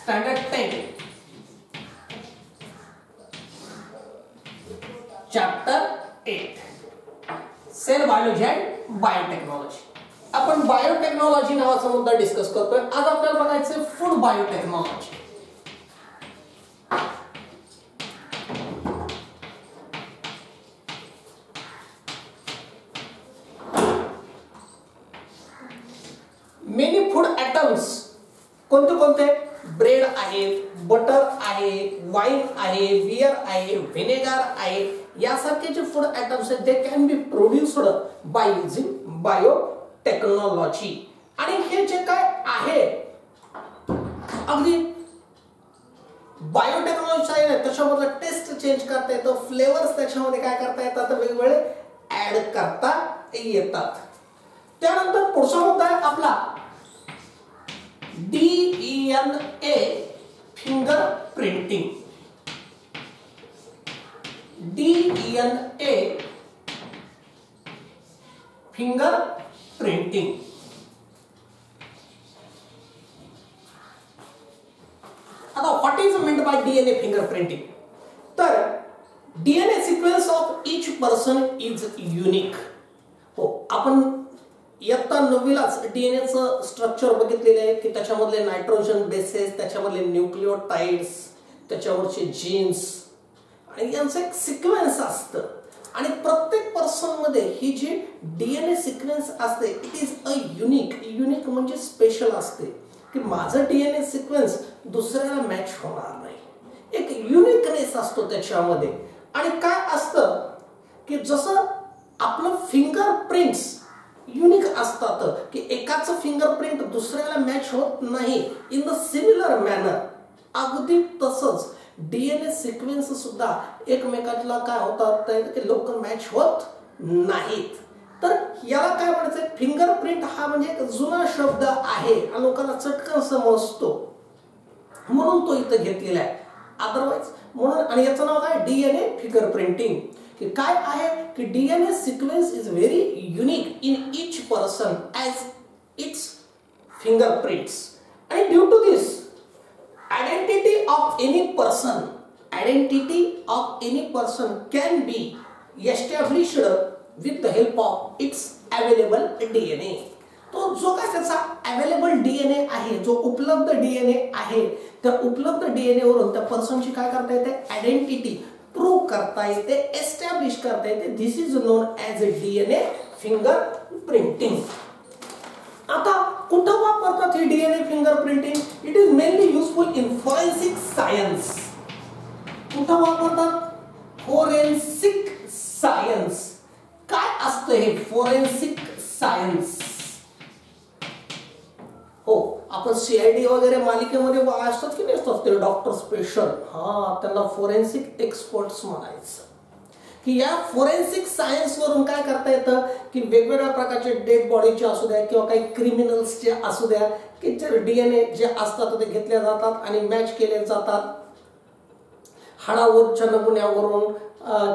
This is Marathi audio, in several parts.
Standard 10 Chapter 8 Cell Biology and Biotechnology. आपण बायोटेक्नॉलॉजी नावाचा मुद्दा डिस्कस करतोय. आज आपल्याला बघायचं food biotechnology. Many food atoms कोणते कोणते? ब्रेड आहे, बटर आहे, वाईन आहे, बियर आहे, व्हिनेगर आहे, यासारखे जे फूड ॲटम्स आहेत ते can be produced by using biotechnology. आणि हे जे काय आहे अगदी बायोटेक्नॉलॉजी आहे त्याच्यामध्ये टेस्ट चेंज करता येतं, फ्लेवर्स त्याच्यामध्ये काय करता येतात वेगवेगळे ऍड करता येतात. त्यानंतर पुढचा मुद्दा आहे आपला DNA finger printing. DNA finger printing. आता what is meant by DNA finger printing? तर DNA sequence of each person is unique. हो, आपण इयत्ता 9वीलाच डीएनएचं स्ट्रक्चर बघितलेले आहे की त्याच्यामधले नायट्रोजन बेसेस, त्याच्यामधले न्यूक्लिओटाइड्स, त्याच्यावरचे जीन्स आणि यांचं एक सिक्वेन्स असतं. आणि प्रत्येक पर्सन मध्ये ही जी डीएनए सिक्वेन्स असते it is a unique. Unique म्हणजे स्पेशल असते की माझं डीएनए सिक्वेन्स दुसऱ्याला मॅच होणार नाही. एक युनिकनेस असतो त्याच्यामध्ये. आणि काय असतं की जसं आपलं फिंगरप्रिंट्स युनिक असतात की एकाच फिंगरप्रिंट दुसऱ्याला मॅच होत नाही, इन द सिमिलर मॅनर अगदी तसंच डीएनए सिक्वेन्स सुद्धा एकमेकांना काय होतात की लवकर मॅच होत नाहीत. तर याला काय म्हणायचं? फिंगरप्रिंट हा म्हणजे एक जुना शब्द आहे आणि लोकांना चटकन समजतो म्हणून तो इथं घेतलेला आहे. अदरवाइज म्हणून आणि याचं नाव काय? DNA finger printing. कि काय आहे की DNA sequence is very unique in each person as its fingerprints. आणि due to this identity of any person can be established with the help of its available DNA. तो जो काय त्याचा अवेलेबल डीएनए आहे, जो उपलब्ध डीएनए आहे, त्या उपलब्ध डीएनए वरून त्या पर्सनची काय करता येते? आयडेंटिटी प्रूव्ह करता येते, एस्टॅब्लिश करता येते. This is known as a DNA finger printing. आता कुठं वापरतात हे DNA finger printing? It is mainly useful in forensic science. कुठं वापरतात? Forensic science. काय असतं हे फॉरेन्सिक सायन्स? हो, आपण सीआयडी वगैरे मालिकेमध्ये असतात की नाही असतात ते डॉक्टर स्पेशल, त्यांना फॉरेन्सिक एक्सपर्ट्स म्हणायचं. की या फॉरेन्सिक सायन्स वरून काय करता येतं की वेगवेगळ्या प्रकारचे डेड बॉडीचे असू द्या किंवा काही क्रिमिनल्सचे असू द्या की जे डीएनए जे असतात ते घेतले जातात आणि मॅच केले जातात हाडावरच्या नमुन्यावरून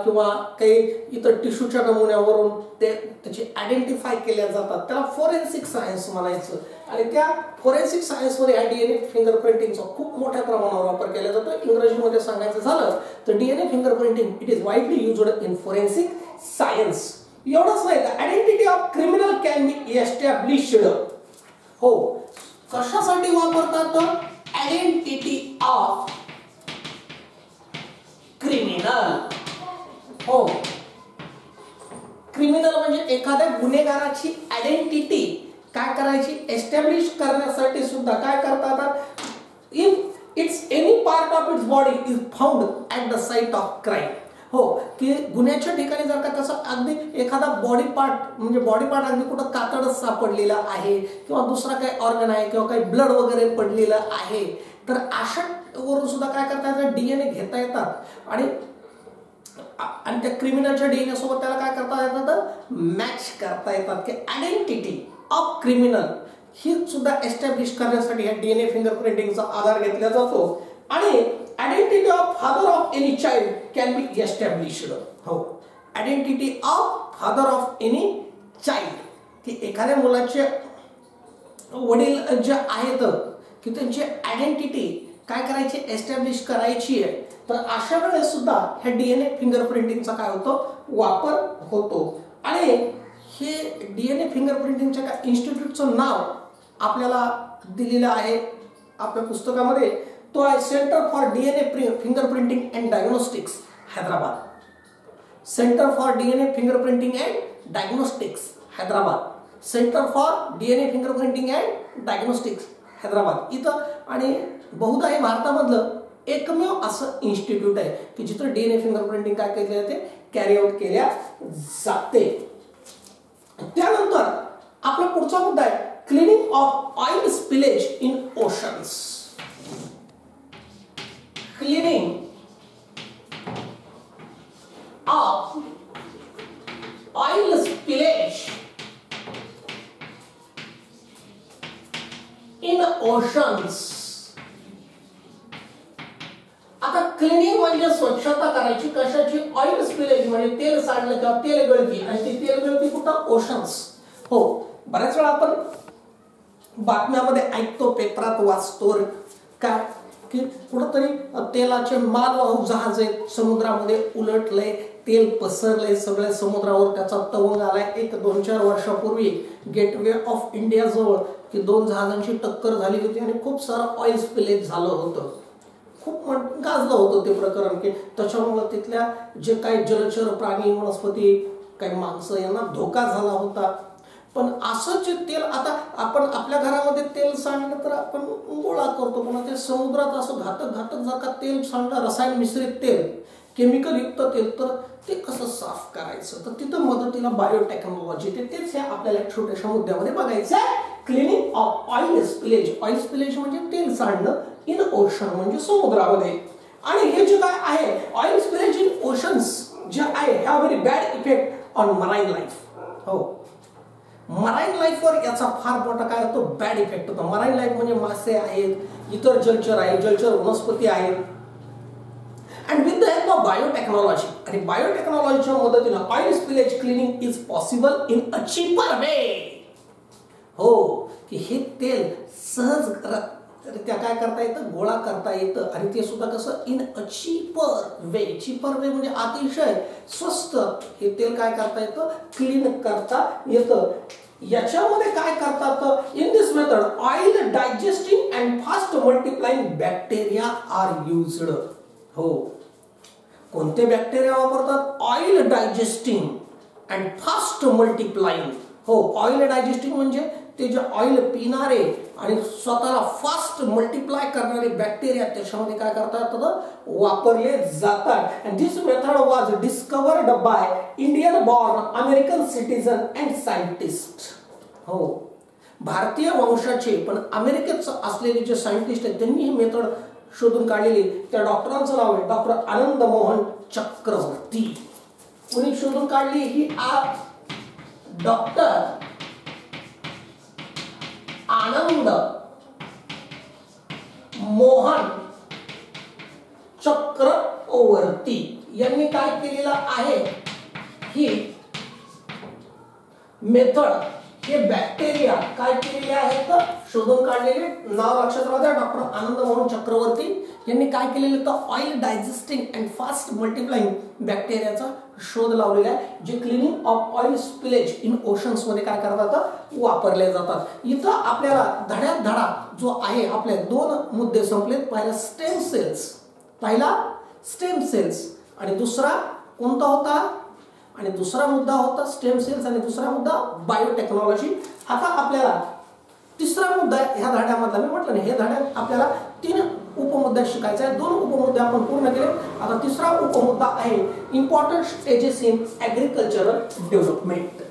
किंवा काही इतर टिश्यूच्या नमुन्यावरून त्याची आयडेंटिफाय केल्या जातात. त्याला फॉरेन्सिक सायन्स म्हणायचं. आणि त्या फॉरेन्सिक सायन्समध्ये या डीएनए फिंगर प्रिंटिंगचा खूप मोठ्या प्रमाणावर वापर केला जातो. इंग्रजीमध्ये सांगायचं झालं तर DNA finger printing it is widely used in forensic science. एवढंच नाही तर identity of criminal can be established. हो, कशासाठी वापरतात? Identity of criminal. हो, क्रिमिनल म्हणजे एखाद्या गुन्हेगाराची आयडेंटिटी काय करायची? एस्टॅब्लिश करण्यासाठी सुद्धा काय करतात? If it's any part of its body is found at the site of crime. हो, की गुन्ह्याच्या ठिकाणी जर का त्याचा अगदी एखादा बॉडी पार्ट म्हणजे बॉडी पार्ट अगदी कुठं कातडच सापडलेला आहे किंवा दुसरा काही ऑर्गन आहे किंवा काही ब्लड वगैरे पडलेलं आहे तर अशा वरून सुद्धा काय करता येतं? डीएनए घेता येतात आणि त्या क्रिमिनलच्या डीएनए सोबत त्याला काय करता येतात? मॅच करता येतात. की आयडेंटिटी ऑफ क्रिमिनल ही सुद्धा एस्टॅब्लिश करण्यासाठी या डीएनए फिंगर प्रिंटिंगचा आधार घेतला जातो. आणि identity of father of any child can be established. हो, identity of father of any child की एखाद्या मुलाचे वडील जे आहेत की त्यांची आयडेंटिटी काय करायची, एस्टॅब्लिश करायची आहे, तर अशा वेळेस सुद्धा ह्या डीएनए फिंगरप्रिंटिंगचा काय होतो, वापर होतो. आणि हे डीएनए फिंगरप्रिंटिंगच्या काय इन्स्टिट्यूटचं नाव आपल्याला दिलेलं आहे आपल्या पुस्तकामध्ये. तो आहे centre for DNA fingerprinting and diagnostics, Hyderabad. Centre for DNA fingerprinting and diagnostics, Hyderabad. Centre for DNA fingerprinting and diagnostics, Hyderabad इथं. आणि बहुधा हे भारतामधलं एकमेव असं इन्स्टिट्यूट आहे की जिथं डीएनए फिंगरप्रिंटिंग काय केले जाते, कॅरी आउट केल्या जाते. त्यानंतर आपला पुढचा मुद्दा आहे cleaning of oil spillage in oceans. Cleaning of oil spillage in oceans. आता क्लिनिंग म्हणजे स्वच्छता करायची, कशाची, ऑइल स्पिलेज म्हणजे तेल सांडलं किंवा तेल गळती, आणि ती तेल गळती कुठं, ओशन्स. हो, बऱ्याच वेळा आपण बातम्यामध्ये ऐकतो, पेपरात वाचतो काय की कुठंतरी तेलाचे मालवाहू जहाज आहेत, समुद्रामध्ये उलटले, तेल पसरले सगळ्या समुद्रावर, त्याचा तवंग आलाय. 1-2-4 वर्षापूर्वी गेटवे ऑफ इंडिया जवळ की 2 जहाजांची टक्कर झाली होती आणि खूप सारं ऑइल स्पिलेज झालं होतं. खूप गाजलं होतं ते प्रकरण की त्याच्यामुळे तिथल्या जे काही जलचर प्राणी, वनस्पती, काही माणसं यांना धोका झाला होता. पण असं जे तेल, आता आपण आपल्या घरामध्ये तेल सांडलं तर आपण गोळा करतो, पण ते समुद्रात असं घातक जर का तेल सांडलं, रसायन मिश्रित तेल, केमिकल युक्त तेल, तर ते कसं साफ करायचं, तर तिथं मदतीला बायोटेक्नॉलॉजी. तेच हे आपल्याला छोट्याशा मुद्द्यामध्ये बघायचं आहे. Cleaning of oil spillage. Oil spillage म्हणजे तेल सांडणं इन ओशन म्हणजे समुद्रामध्ये. आणि हे जे काय आहे ऑइल स्पिलेज इन ओशन्स जे आहे, have very bad effect on marine life. हो, मराईन लाईफवर याचा फार मोठा काय होतो, बॅड इफेक्ट होतो. मराईन लाईफ म्हणजे मासे आहेत, इतर जलचर आहेत, जलचर वनस्पती आहेत. And with the help of biotechnology, आणि बायोटेक्नॉलॉजीच्या मदतीनं oil spillage cleaning is possible in a cheaper way. हो, की हे तेल सहज त्या काय करता येतं, गोळा करता येतं, आणि ते सुद्धा कसं, in a cheaper way. Cheaper way म्हणजे अतिशय स्वस्त हे तेल काय करता येतं, क्लीन करता येतं. याच्यामध्ये काय करतात, in this method oil digesting and fast multiplying bacteria are used. हो, कोणते बॅक्टेरिया वापरतात, oil digesting and fast multiplying. हो, ऑइल डायजेस्टिंग म्हणजे ते जे ऑइल पिणारे आणि स्वतःला फास्ट मल्टिप्लाय करणारे बॅक्टेरिया त्याच्यामध्ये काय करतात, वापरले जातात. And this method was discovered by Indian born American citizen and scientist. हो, भारतीय वंशाचे पण अमेरिकेत असलेले जे सायंटिस्ट आहेत त्यांनी ही मेथड शोधून काढलेली. त्या डॉक्टरांचं नाव आहे डॉक्टर आनंद मोहन चक्रवर्ती. कोणी शोधून काढली ही, डॉक्टर आनंद मोहन चक्रवर्ती यांनी काय केलेलं आहे, ही मेथड, हे बॅक्टेरिया काय केलेले आहेत, शोधून काढलेले. नाव लक्षात राहू द्या, डॉक्टर आनंद मोहन चक्रवर्ती यांनी काय केलेलं तर oil digesting and fast multiplying बॅक्टेरियाचा शोध लावलेला आहे, जे cleaning of oil spillage in oceans मध्ये काय करतात, वापरले जातात. इथं आपल्याला धड्यात धडा जो आहे, आपले 2 मुद्दे संपलेत. पहिला स्टेम सेल्स, आणि दुसरा कोणता होता, आणि दुसरा मुद्दा होता स्टेम सेल्स, आणि दुसरा मुद्दा बायोटेक्नॉलॉजी. आता आपल्याला तिसरा मुद्दा ह्या धड्यामधला, मी म्हटलं ना, हे धड्यात आपल्याला 3 उपमुद्दे शिकायचे आहेत. 2 उपमुद्दे आपण पूर्ण केले. आता तिसरा उपमुद्दा आहे important stages in agricultural development.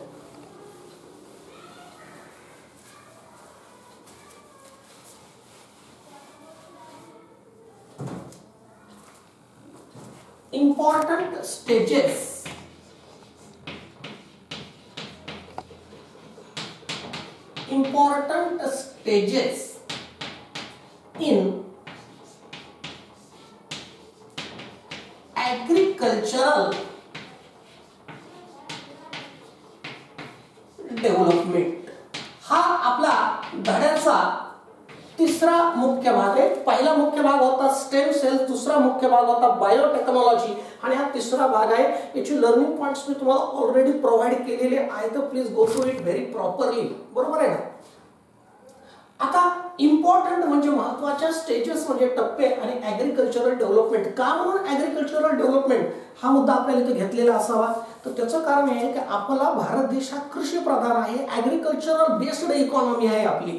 Important stages in agricultural development. हा आपला धड्याचा तिसरा मुख्य भाग आहे. पहिला मुख्य भाग होता स्टेम सेल, दुसरा मुख्य भाग होता बायोटेक्नॉलॉजी आणि हा तिसरा भाग आहे. याची लर्निंग पॉइंट्स मी तुम्हाला ऑलरेडी प्रोव्हाइड केलेले आहे, तर please go through it very properly. बरोबर आहे ना. आता इम्पॉर्टंट म्हणजे महत्वाच्या स्टेजेस म्हणजे टप्पे आणि ऍग्रिकल्चरल डेव्हलपमेंट. का म्हणून ऍग्रिकल्चरल डेव्हलपमेंट हा मुद्दा आपल्याला इथे घेतलेला असावा, तर त्याचं कारण आहे की आपला भारत देश हा कृषी प्रधान आहे, ऍग्रिकल्चरल बेस्ड इकॉनॉमी आहे आपली.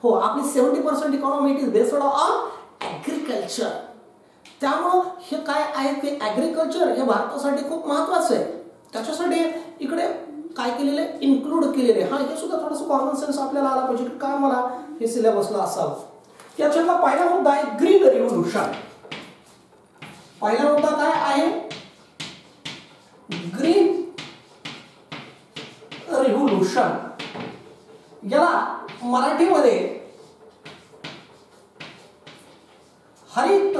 हो, आपली 70% economy it is based on agriculture. त्यामुळं हे काय आहे की ऍग्रिकल्चर हे भारतासाठी खूप महत्वाचं आहे. त्याच्यासाठी इकडे काय केलेलं आहे, इन्क्लूड केलेले. हा, हे सुद्धा थोडंसं कॉमन सेन्स आपल्याला आला पाहिजे की काय मला हे सिलेबसला असावं. त्याच्यातला पहिला मुद्दा आहे ग्रीन रिव्होल्यूशन. पहिला मुद्दा काय आहे, ग्रीन रिव्होल्यूशन. याला मराठीमध्ये हरित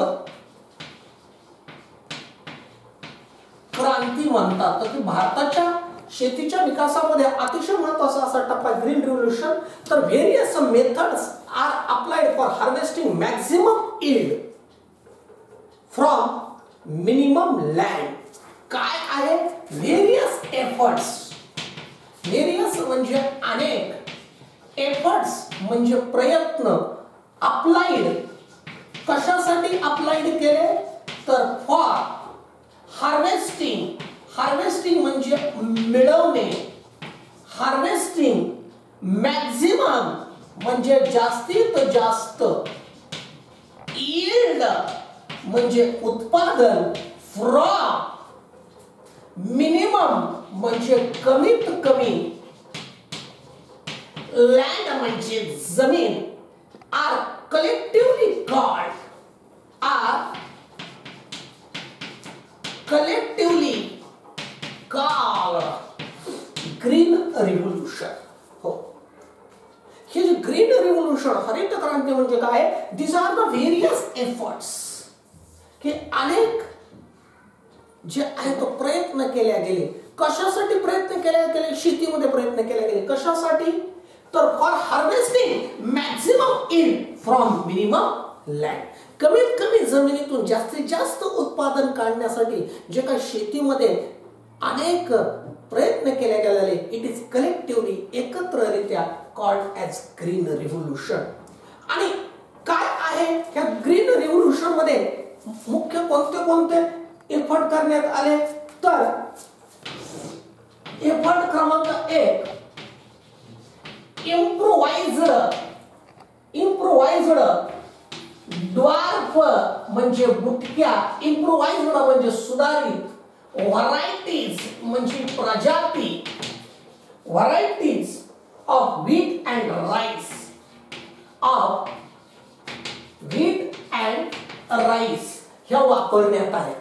क्रांती म्हणतात. तर भारताच्या शेतीच्या विकासामध्ये अतिशय महत्त्वाचा असा टप्पा ग्रीन रिव्होल्यूशन. तर various methods are applied for harvesting maximum yield from minimum land. काय आहे, व्हेरियस एफर्ट्स. व्हेरियस म्हणजे अनेक, एफर्ट्स म्हणजे प्रयत्न. अप्लाइड कशासाठी अप्लाइड केले, तर फॉर हार्वेस्टिंग. हार्वेस्टिंग म्हणजे मिळवणे, हार्वेस्टिंग. मॅक्झिमम म्हणजे जास्तीत जास्त, यील्ड म्हणजे उत्पादन, फ्रॉम मिनिमम म्हणजे कमीत कमी, लँड म्हणजे जमीन. Are collectively called, are collectively called green revolution. हो, हे जे ग्रीन रिव्होल्यूशन, हरित क्रांती म्हणजे काय, this are the various efforts, की अनेक जे आहे तो प्रयत्न केले गेले. कशासाठी प्रयत्न केले गेले, शेतीमध्ये प्रयत्न केले गेले. कशासाठी, तर for harvesting maximum yield from minimum land. कमीत कमी जमिनीतून जास्तीत जास्त उत्पादन काढण्यासाठी जे काही शेतीमध्ये अनेक प्रयत्न केले गेलेले, इट इज कलेक्टिव्हली, एकत्ररित्या कॉल्ड ॲज ग्रीन रिव्होल्यूशन. आणि काय आहे या ग्रीन रिव्होल्यूशन मध्ये मुख्य कोणते कोणते एफर्ट करण्यात आले, तर एफर्ट क्रमांक 1, इम्प्रोवाइज्ड ड्वार्फ म्हणजे बुटक्या, इम्प्रोवाइज्ड म्हणजे सुधारित, व्हरायटीज म्हणजे प्रजाती, varieties of wheat and rice, of wheat and rice ह्या वापरण्यात आहे.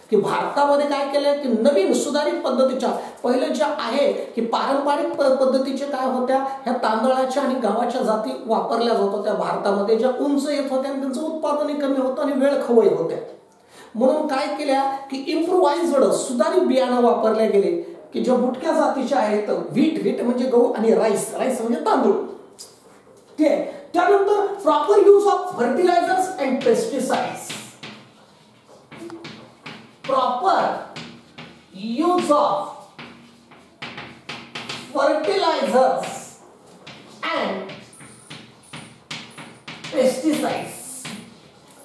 की भारतामध्ये काय केलंय की नवीन सुधारित पद्धतीच्या, पहिले ज्या आहे की पारंपरिक पद्धतीचे काय होत्या, ह्या तांदळाच्या आणि गव्हाच्या जाती वापरल्या जात होत्या भारतामध्ये, ज्या उंच येत होत्या आणि त्यांचं उत्पादनही कमी होतं आणि वेळ खवय होत्या. म्हणून काय केल्या की इम्प्रोवाइज्ड सुधारित बियाणं वापरले गेले की ज्या बुटक्या जातीच्या आहेत. व्हीट म्हणजे गहू आणि राईस म्हणजे तांदूळ. ठीक आहे. त्यानंतर proper use of fertilizers and pesticides. Proper use of fertilizers and pesticides.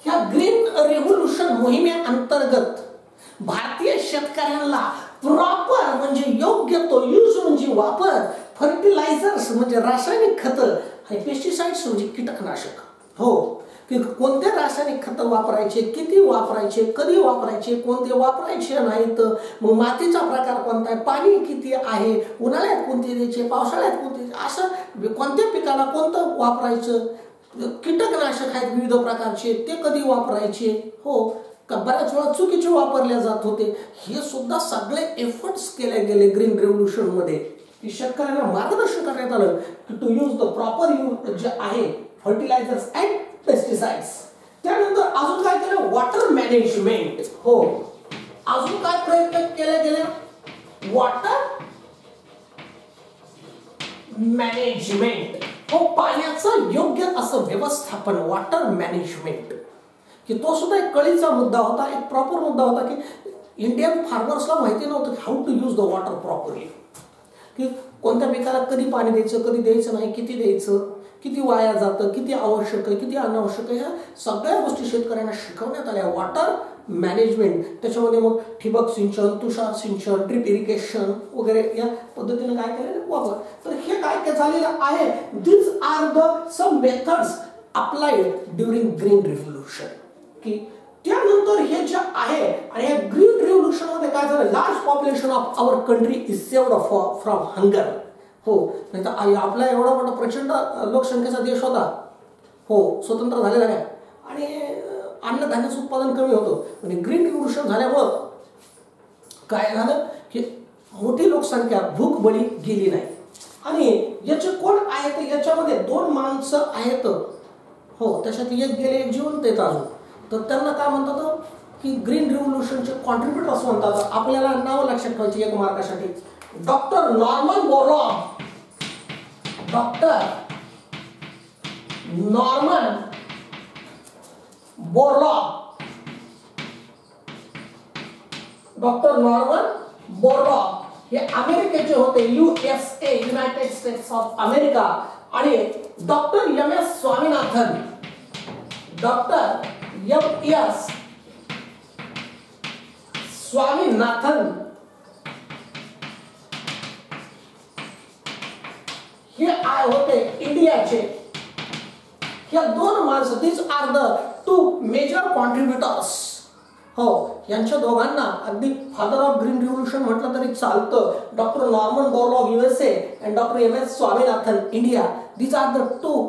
ह्या ग्रीन रिव्होल्यूशन मोहिमेअंतर्गत भारतीय शेतकऱ्यांना प्रॉपर म्हणजे योग्य तो यूज म्हणजे वापर, फर्टिलायझर्स म्हणजे रासायनिक खतं आणि पेस्टिसाइड्स म्हणजे कीटकनाशक. हो, की कोणते रासायनिक खतं वापरायचे, किती वापरायचे, कधी वापरायचे, कोणते वापरायचे नाहीत, मग मातीचा प्रकार कोणता आहे, पाणी किती आहे, उन्हाळ्यात कोणते द्यायचे, पावसाळ्यात कोणते, असं कोणत्या पिकाला कोणतं वापरायचं, कीटकनाशक आहेत विविध प्रकारचे ते कधी वापरायचे. हो, का बऱ्याच वेळा चुकीचे वापरले जात होते. हे सुद्धा सगळे एफर्ट्स केले गेले ग्रीन रिव्होल्यूशन मध्ये. की शेतकऱ्यांना मार्गदर्शन करण्यात आलं की to use the proper use जे आहे फर्टिलायझर्स अँड पेस्टिसाइड्स. त्यानंतर अजून काय केलं, वॉटर मॅनेजमेंट. हो, अजून काय प्रयत्न केले गेले, वॉटर मॅनेजमेंट. हो, पाण्याचं योग्य असं व्यवस्थापन, वॉटर मॅनेजमेंट, की तो सुद्धा एक कळीचा मुद्दा होता, एक प्रॉपर मुद्दा होता की इंडियन फार्मर्सला माहिती नव्हतं how to use the water properly, की कोणत्या पिकाला कधी पाणी द्यायचं, कधी द्यायचं नाही, किती द्यायचं, किती वाया जातं, किती आवश्यक आहे, किती अनावश्यक आहे, ह्या सगळ्या गोष्टी शेतकऱ्यांना शिकवण्यात आल्या. वॉटर मॅनेजमेंट, त्याच्यामध्ये मग ठिबक सिंचन, तुषार सिंचन, ड्रिप इरिगेशन वगैरे या पद्धतीने काय केलेलं वापर. तर हे काय झालेलं आहे, this are the some methods applied during green revolution. की त्यानंतर हे जे आहे, आणि या ग्रीन रिव्होल्यूशन मध्ये काय झालं, large population of our country is saved from hunger. हो, नाही तर आपला एवढा मोठा प्रचंड लोकसंख्येचा देश होता, हो, स्वतंत्र झालेला आहे, आणि अन्नधान्याचं उत्पादन कमी होतं. म्हणजे ग्रीन रिव्होल्यूशन झाल्यामुळं काय झालं की मोठी लोकसंख्या भूकबळी गेली नाही. आणि याचे कोण आहेत, याच्यामध्ये 2 माणसं आहेत, हो, त्याच्यात एक गेले, एक जिवंत आहेत अजून. तर त्यांना काय म्हणतात की ग्रीन रिव्होल्यूशनचे कॉन्ट्रीब्युटर्स म्हणतात. आपल्याला नाव लक्षात ठेवायची 1 मार्कासाठी. Doctor Norman Borlaug, doctor Norman Borlaug, doctor Norman Borlaug हे अमेरिकेचे होते, USA, United States of America. आणि doctor MS Swaminathan, doctor MS Swaminathan हे होते इंडियाचे. ह्या 2 माणसं, this are the 2 major contributors. हो, यांच्या दोघांना अगदी फादर ऑफ ग्रीन रिव्होल्यूशन म्हटलं तरी चालतं. Doctor Norman Borlaug USA and doctor MS Swaminathan India. These are the 2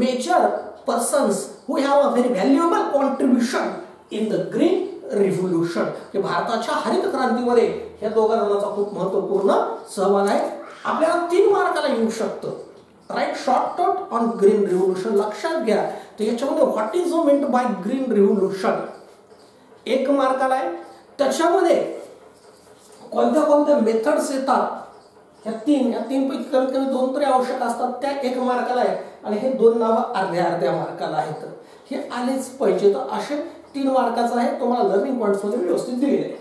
major persons who have a very valuable contribution in the green revolution. की भारताच्या हरित क्रांतीमध्ये या दोघा जणांचा खूप महत्त्वपूर्ण सहभाग आहे. आपल्याला 3 मार्काला येऊ शकतं. Write short note on green revolution लक्षात घ्या. तर याच्यामध्ये what is meant by green revolution 1 मार्काला आहे. त्याच्यामध्ये कोणत्या कोणत्या मेथड्स येतात, या 3 पैकी कमीत कमी 2 तरी आवश्यक असतात, त्या 1 मार्काला आहे. आणि हे 2 नावं अर्ध्या मार्काला आहेत. हे आलेच पाहिजे. तर असे 3 मार्काचं आहे, तुम्हाला लर्निंग पॉइंट्स मध्ये व्यवस्थित दिलेले आहे.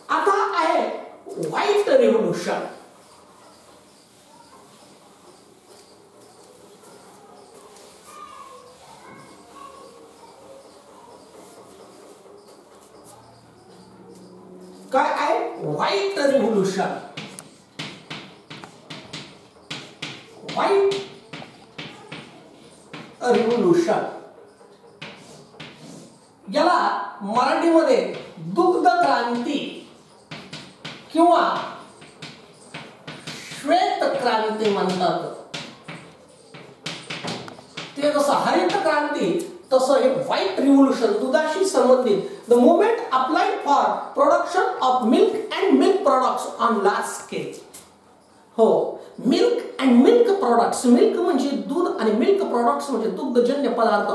आता आहे व्हाईट रिव्होल्यूशन. काय आहे व्हाईट रिव्होल्यूशन. व्हाईट रिव्होल्यूशन याला मराठीमध्ये दुग्ध क्रांती किंवा श्वेत क्रांती म्हणतात. ते जसं हरित क्रांती तसं हे व्हाईट रिव्होल्यूशन दुधाशी संबंधित. The movement applied for production of milk and milk products on large scale. हो, milk and milk products, milk म्हणजे दूध आणि मिल्क प्रोडक्ट्स म्हणजे दुग्धजन्य पदार्थ.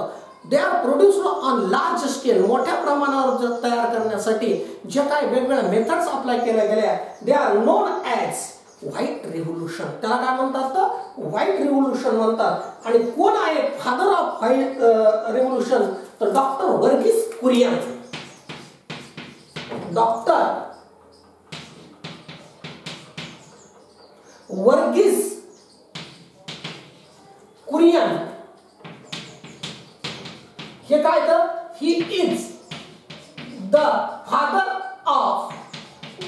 They are produced on large scale, मोठ्या प्रमाणावर तयार करण्यासाठी जे काही वेगवेगळ्या मेथड्स अप्लाय केल्या गेल्या, they are known as white revolution. त्याला काय म्हणतात, व्हाईट रिव्होल्यूशन म्हणतात. आणि कोण आहे फादर ऑफ व्हाईट रिव्होल्यूशन, तर डॉक्टर वर्गीस कुरियन. डॉक्टर वर्गीस कुरियन हे काय, तर he is the father of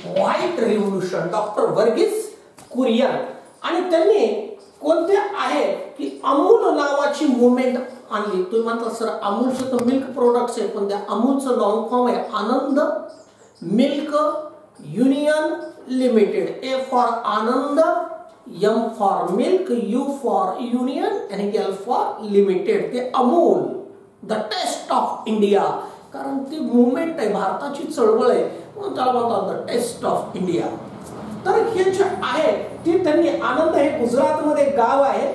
white revolution, doctor Verghese Kurien. आणि त्यांनी कोणते आहे की अमूल नावाची मुवमेंट आणली. तुम्ही म्हणता सर अमूलचं तर मिल्क प्रोडक्ट्स आहे, पण त्या अमूलचं लॉंग फॉर्म आहे Anand milk union limited. A for Anand, M for milk, U for union आणि L फॉर लिमिटेड. ते Amul, the taste of India, कारण ती मुवमेंट आहे, भारताची चळवळ आहे, म्हणून त्याला म्हणतात द टेस्ट ऑफ इंडिया. तर हे जे आहे ती त्यांनी, आनंद हे गुजरातमध्ये गाव आहे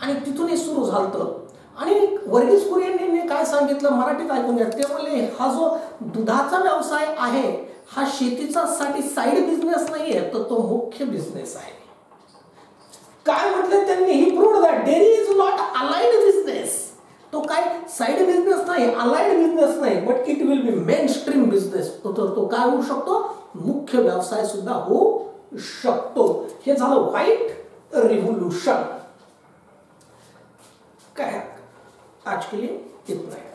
आणि तिथून हे सुरू झालं. आणि वर्गीस कुरियन यांनी काय सांगितलं मराठीत ऐकून घ्या. ते म्हणले हा जो दुधाचा व्यवसाय आहे हा शेतीचा साठी साईड बिझनेस नाहीये, तर तो मुख्य बिझनेस आहे. काय म्हटलं त्यांनी, he proved that dairy is not allied business. तो काय साइड बिझनेस नाही, अलाइड बिझनेस नाही, but it will be main stream business. तो काय होऊ शकतो, मुख्य व्यवसाय सुद्धा होऊ शकतो. हे झालं व्हाईट रिव्होल्यूशन. काय आज के लिए इतना है.